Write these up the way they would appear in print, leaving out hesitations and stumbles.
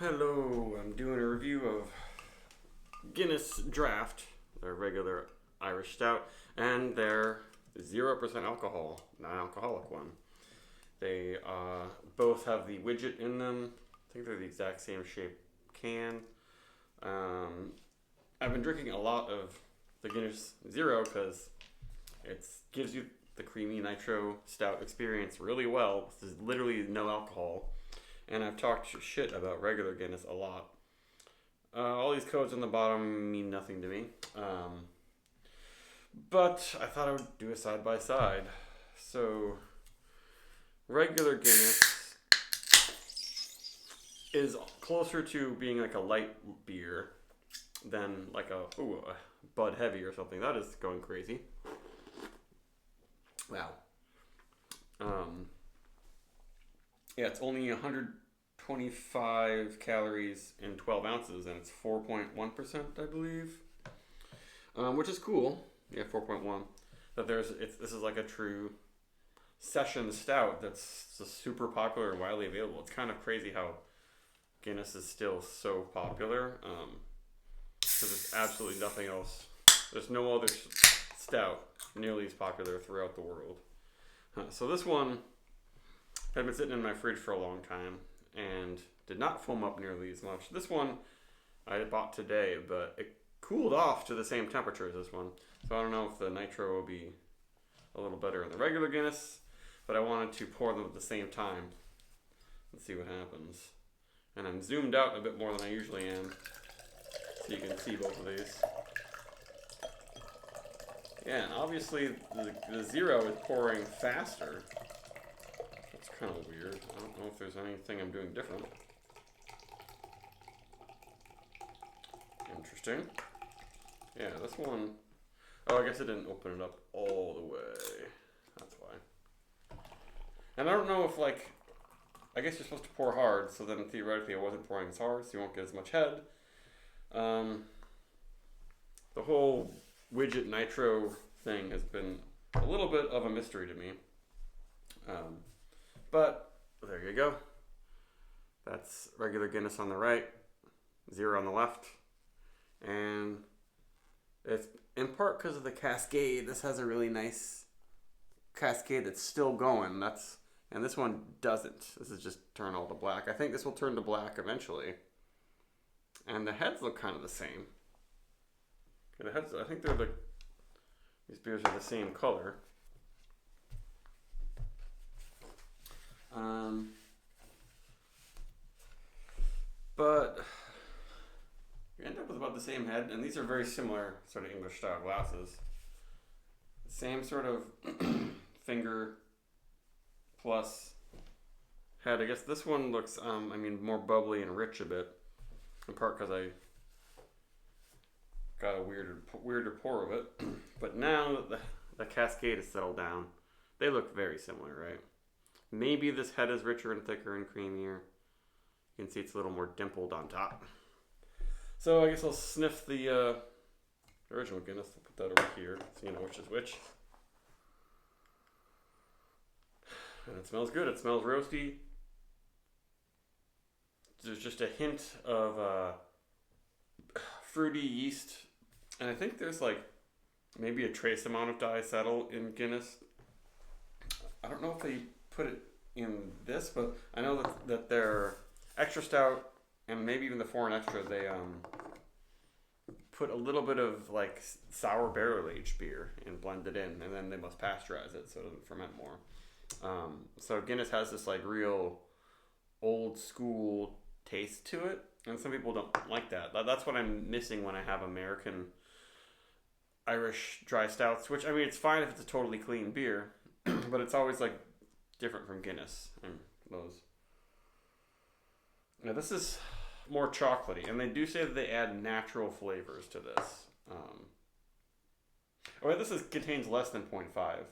Hello, I'm doing a review of Guinness Draught, their regular Irish Stout, and their 0% alcohol, non-alcoholic one. They both have the widget in them. I think they're the exact same shape can. Um, I've been drinking a lot of the Guinness Zero because it gives you the creamy nitro stout experience really well. There's literally no alcohol. And I've talked shit about regular Guinness a lot. All these codes on the bottom mean nothing to me. But I thought I would do a side by side. So, regular Guinness is closer to being like a light beer than like a Bud Heavy or something. That is going crazy. Wow. Um, Yeah, it's only 125 calories in 12 ounces, and it's 4.1%, I believe, which is cool. Yeah, 4.1. That this is like a true session stout that's super popular and widely available. It's kind of crazy how Guinness is still so popular, because there's absolutely nothing else. There's no other stout nearly as popular throughout the world. So this one had been sitting in my fridge for a long time and did not foam up nearly as much. This one I bought today, but it cooled off to the same temperature as this one. So I don't know if the nitro will be a little better in the regular Guinness, but I wanted to pour them at the same time and see what happens. And I'm zoomed out a bit more than I usually am, so you can see both of these. Yeah, and obviously the Zero is pouring faster. It's kind of weird. I don't know if there's anything I'm doing different. Interesting. Yeah, this one... Oh, I guess it didn't open it up all the way. That's why. And I don't know if, like... I guess you're supposed to pour hard, so then theoretically I wasn't pouring as hard, so you won't get as much head. The whole widget nitro thing has been a little bit of a mystery to me. But there you go. That's regular Guinness on the right, Zero on the left. And it's in part because of the cascade. This has a really nice cascade that's still going. And this one doesn't. This is just turn all to black. I think this will turn to black eventually. And the heads look kind of the same. The heads, I think these beers are the same color. But you end up with about the same head, and these are very similar sort of English style glasses. Same sort of finger plus head. I guess this one looks, more bubbly and rich a bit, in part because I got a weirder pour of it. But now that the cascade has settled down, they look very similar, right? Maybe this head is richer and thicker and creamier. You can see it's a little more dimpled on top. So I guess I'll sniff the original Guinness. I'll put that over here so you know which is which. And it smells good. It smells roasty. There's just a hint of fruity yeast. And I think there's like maybe a trace amount of diacetyl in Guinness. I don't know if they put it in this, but I know that their extra stout and maybe even the foreign extra, they put a little bit of like sour barrel aged beer and blend it in, and then they must pasteurize it so it doesn't ferment more. So Guinness has this like real old school taste to it, and some people don't like that. That's what I'm missing when I have American Irish dry stouts, which it's fine if it's a totally clean beer, but it's always like different from Guinness and those. Now this is more chocolatey, and they do say that they add natural flavors to this. This contains less than 0.5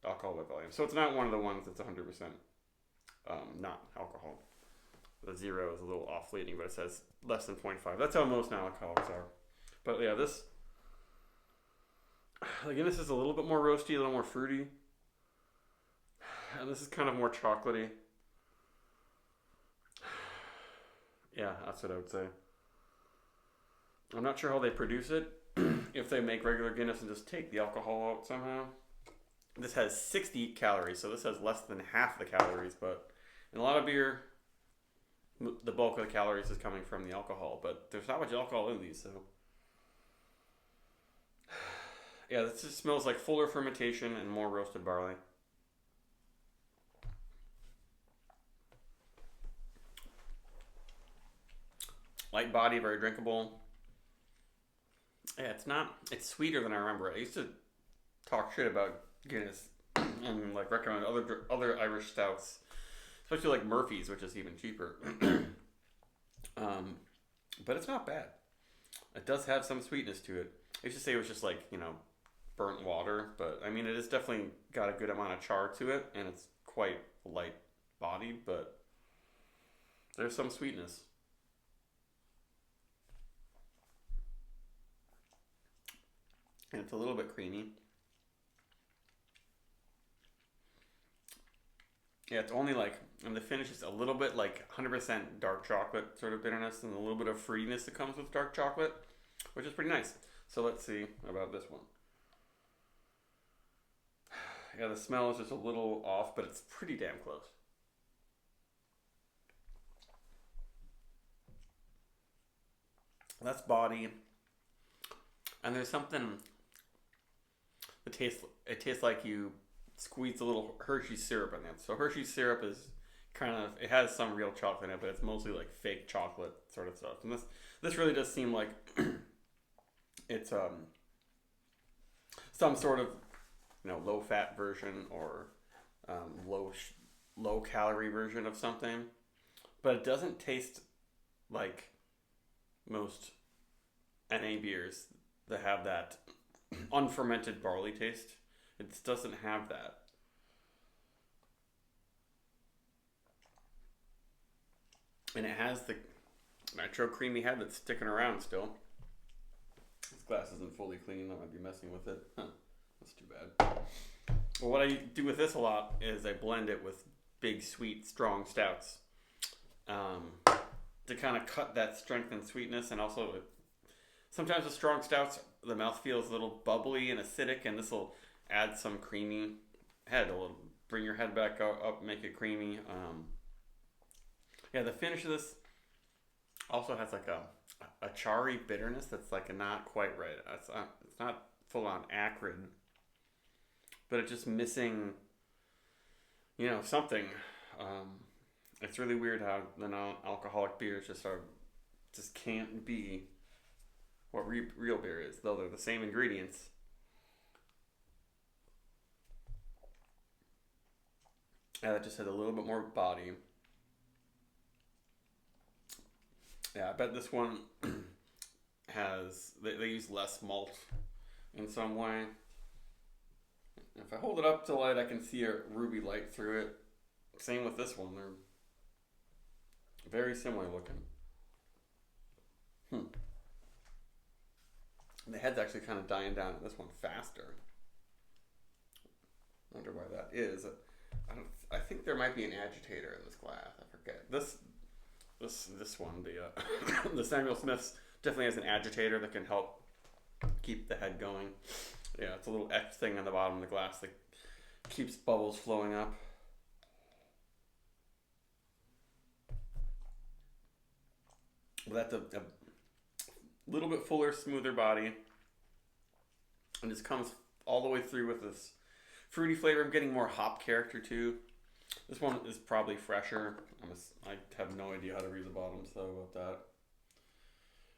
alcohol by volume, so it's not one of the ones that's 100% not alcohol. The Zero is a little off-leading, but it says less than 0.5. That's how most non-alcoholics are. But yeah, the Guinness is a little bit more roasty, a little more fruity. And this is kind of more chocolatey. Yeah, that's what I would say. I'm not sure how they produce it. If they make regular Guinness and just take the alcohol out somehow. This has 60 calories, so this has less than half the calories. But in a lot of beer, the bulk of the calories is coming from the alcohol. But there's not much alcohol in these, so yeah, this just smells like fuller fermentation and more roasted barley. Light body, very drinkable. Yeah, it's sweeter than I remember. I used to talk shit about Guinness and like recommend other Irish stouts, especially like Murphy's, which is even cheaper. But it's not bad. It does have some sweetness to it. I used to say it was just like, burnt water, but I mean, it has definitely got a good amount of char to it, and it's quite light bodied, but there's some sweetness. And it's a little bit creamy. Yeah, it's only like, and the finish is a little bit like 100% dark chocolate sort of bitterness and a little bit of fruitiness that comes with dark chocolate, which is pretty nice. So let's see about this one. Yeah, the smell is just a little off, but it's pretty damn close. That's body. And there's something that tastes like you squeeze a little Hershey's syrup in it. So Hershey's syrup is it has some real chocolate in it, but it's mostly like fake chocolate sort of stuff. And this really does seem like it's some sort of low fat version or low calorie version of something, but it doesn't taste like most NA beers that have that unfermented barley taste. It doesn't have that. And it has the nitro creamy head that's sticking around still. This glass isn't fully clean. I might be messing with it. Huh. That's too bad. Well, what I do with this a lot is I blend it with big, sweet, strong stouts to kind of cut that strength and sweetness. And also, sometimes the strong stouts, the mouth feels a little bubbly and acidic, and this will add some creamy head. It'll bring your head back up, make it creamy. Yeah, the finish of this also has like a charry bitterness that's like not quite right. It's not full on acrid, but it's just missing, something. It's really weird how the non-alcoholic beers just can't be what real beer is, though they're the same ingredients. Yeah, that just has a little bit more body. Yeah, I bet this one they use less malt in some way. If I hold it up to light, I can see a ruby light through it. Same with this one. They're very similar looking. And the head's actually kind of dying down in this one faster. I wonder why that is. I think there might be an agitator in this glass. I forget. This one, the Samuel Smith's definitely has an agitator that can help keep the head going. Yeah, it's a little X thing on the bottom of the glass that keeps bubbles flowing up. But that's a little bit fuller, smoother body. And this comes all the way through with this fruity flavor. I'm getting more hop character too. This one is probably fresher. I have no idea how to read the bottom, so about that.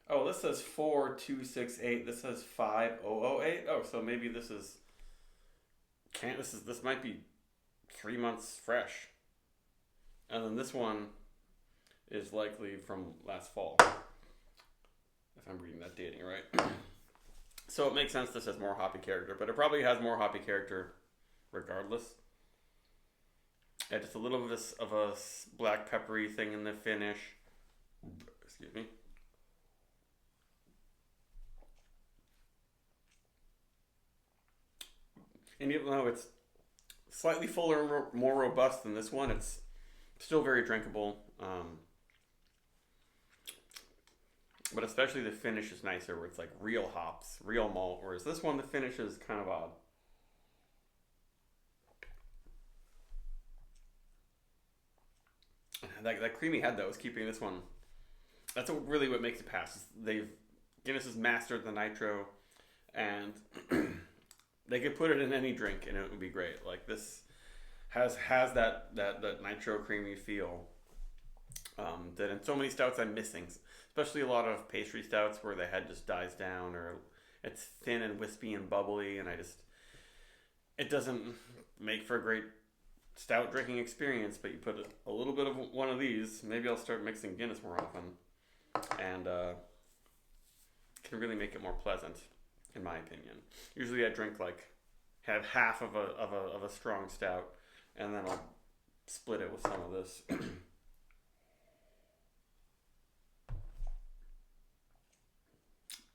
Oh, this says 4268. This says 5008. Oh, so maybe this might be 3 months fresh. And then this one is likely from last fall, if I'm reading that dating right. So it makes sense this has more hoppy character, but it probably has more hoppy character regardless. Yeah, just a little bit of a black peppery thing in the finish. Excuse me. And even though it's slightly fuller and more robust than this one, it's still very drinkable. But especially the finish is nicer, where it's like real hops, real malt. Whereas this one, the finish is kind of odd. That creamy head though is keeping this one. That's really what makes it pass. Guinness has mastered the nitro, and they could put it in any drink and it would be great. Like this has that nitro creamy feel that in so many stouts I'm missing, especially a lot of pastry stouts where the head just dies down or it's thin and wispy and bubbly, and it doesn't make for a great stout drinking experience. But you put a little bit of one of these, maybe I'll start mixing Guinness more often, and can really make it more pleasant, in my opinion. Usually I drink have half of a strong stout, and then I'll split it with some of this.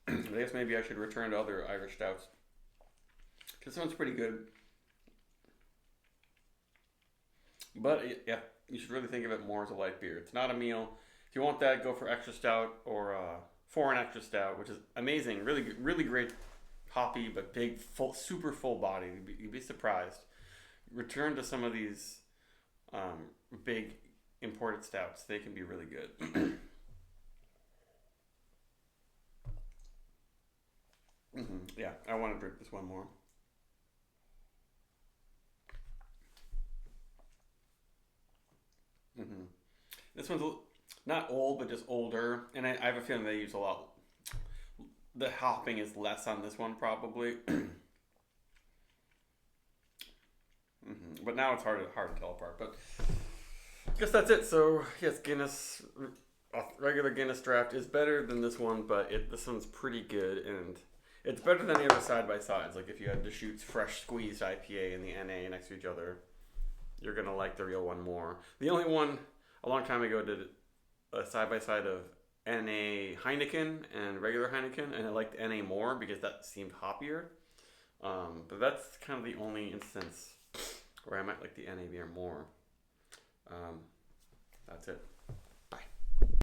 I guess maybe I should return to other Irish stouts. This one's pretty good. But yeah, you should really think of it more as a light beer. It's not a meal. If you want that, go for extra stout or for an extra stout, which is amazing. Really great hoppy, but big, super full body. You'd be surprised. Return to some of these big imported stouts. They can be really good. Yeah, I want to drink this one more. This one's not old, but just older, and I have a feeling they use a lot. The hopping is less on this one, probably. But now it's hard to tell apart. But I guess that's it. So yes, Guinness, regular Guinness Draft is better than this one, but this one's pretty good, and it's better than the other side by sides. Like if you had to shoot fresh squeezed IPA and the NA next to each other, you're gonna like the real one more. The only one a long time ago did a side by side of NA Heineken and regular Heineken, and I liked NA more because that seemed hoppier. But that's kind of the only instance where I might like the NA beer more. That's it.